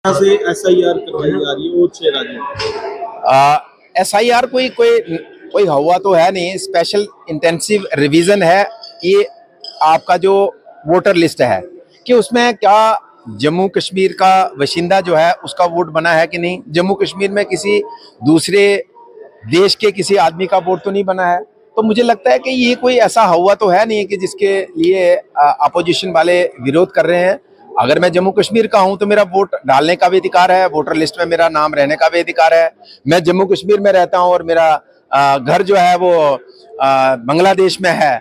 से एसआईआर करवाई जा रही है वो 6 राज्यों। SIR कोई कोई कोई हुआ तो है नहीं, स्पेशल इंटेंसिव रिवीजन है ये आपका जो वोटर लिस्ट है कि उसमें क्या जम्मू कश्मीर का वशिंदा जो है उसका वोट बना है कि नहीं, जम्मू कश्मीर में किसी दूसरे देश के किसी आदमी का वोट तो नहीं बना है। तो मुझे लगता है कि ये कोई ऐसा हुआ तो है नहीं कि जिसके लिए अपोजिशन वाले विरोध कर रहे हैं। अगर मैं जम्मू कश्मीर का हूं तो मेरा वोट डालने का भी अधिकार है, वोटर लिस्ट में मेरा नाम रहने का भी अधिकार है। मैं जम्मू कश्मीर में रहता हूं और मेरा घर जो है वो बांग्लादेश में है,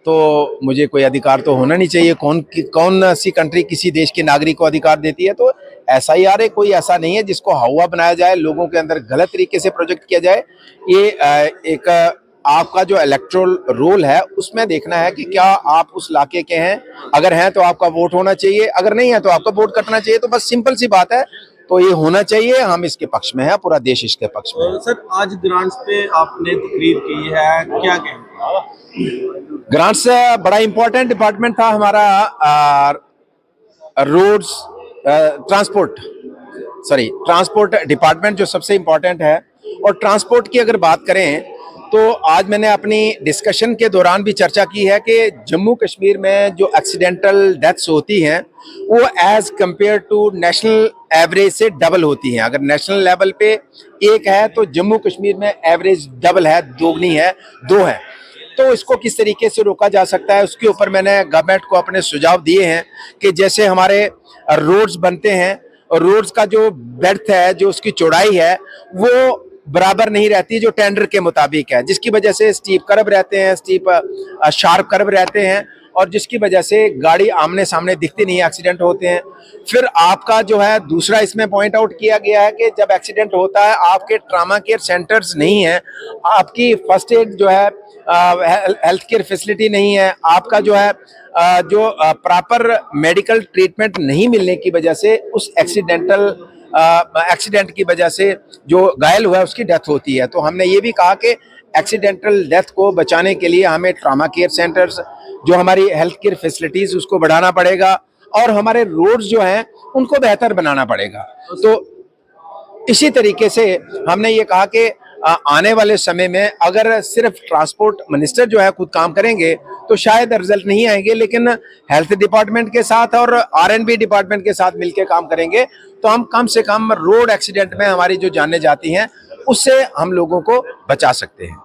तो मुझे कोई अधिकार तो होना नहीं चाहिए। कौन सी कंट्री किसी देश के नागरिक को अधिकार देती है? तो SIR कोई ऐसा नहीं है जिसको हवा बनाया जाए, लोगों के अंदर गलत तरीके से प्रोजेक्ट किया जाए। ये एक आपका जो इलेक्टोरल रोल है उसमें देखना है कि क्या आप उस इलाके के हैं, अगर हैं तो आपका वोट होना चाहिए, अगर नहीं है तो आपका वोट कटना चाहिए। तो बस सिंपल सी बात है, तो ये होना चाहिए। हम इसके पक्ष में हैं, पूरा देश इसके पक्ष में है। सर आज ग्रांट्स पे आपने तकरीर की है, क्या कहेंगे? ग्रांट्स बड़ा इंपॉर्टेंट डिपार्टमेंट था हमारा, रोड्स ट्रांसपोर्ट डिपार्टमेंट जो सबसे इंपॉर्टेंट है। और ट्रांसपोर्ट की अगर बात करें तो आज मैंने अपनी डिस्कशन के दौरान भी चर्चा की है कि जम्मू कश्मीर में जो एक्सीडेंटल डेथ्स होती हैं वो as compare to national average से डबल होती हैं। अगर नेशनल लेवल पे एक है तो जम्मू कश्मीर में एवरेज डबल है, दोगुनी है, 2 है। तो इसको किस तरीके से रोका जा सकता है उसके ऊपर मैंने गवर्नमेंट को अपने सुझाव दिए हैं कि जैसे हमारे रोड्स बनते हैं और रोड्स का जो बेड्थ है, जो उसकी चौड़ाई है, वो बराबर नहीं रहती जो टेंडर के मुताबिक है, जिसकी वजह से स्टीप कर्व रहते हैं, शार्प कर्व रहते हैं और जिसकी वजह से गाड़ी आमने सामने दिखती नहीं, एक्सीडेंट होते हैं। फिर आपका जो है दूसरा इसमें पॉइंट आउट किया गया है कि जब एक्सीडेंट होता है आपके ट्रामा केयर सेंटर्स नहीं है, आपकी फर्स्ट एड जो है हेल्थ केयर फैसिलिटी नहीं है, आपका जो है जो प्रॉपर मेडिकल ट्रीटमेंट नहीं मिलने की वजह से उस एक्सीडेंट की वजह से जो घायल हुआ है उसकी डेथ होती है। तो हमने ये भी कहा कि एक्सीडेंटल डेथ को बचाने के लिए हमें ट्रामा केयर सेंटर्स, जो हमारी हेल्थ केयर फैसिलिटीज उसको बढ़ाना पड़ेगा और हमारे रोड्स जो हैं उनको बेहतर बनाना पड़ेगा। तो इसी तरीके से हमने ये कहा कि आने वाले समय में अगर सिर्फ ट्रांसपोर्ट मिनिस्टर जो है खुद काम करेंगे तो शायद रिजल्ट नहीं आएंगे, लेकिन हेल्थ डिपार्टमेंट के साथ और R&B डिपार्टमेंट के साथ मिलकर काम करेंगे तो हम कम से कम रोड एक्सीडेंट में हमारी जो जानें जाती हैं उससे हम लोगों को बचा सकते हैं।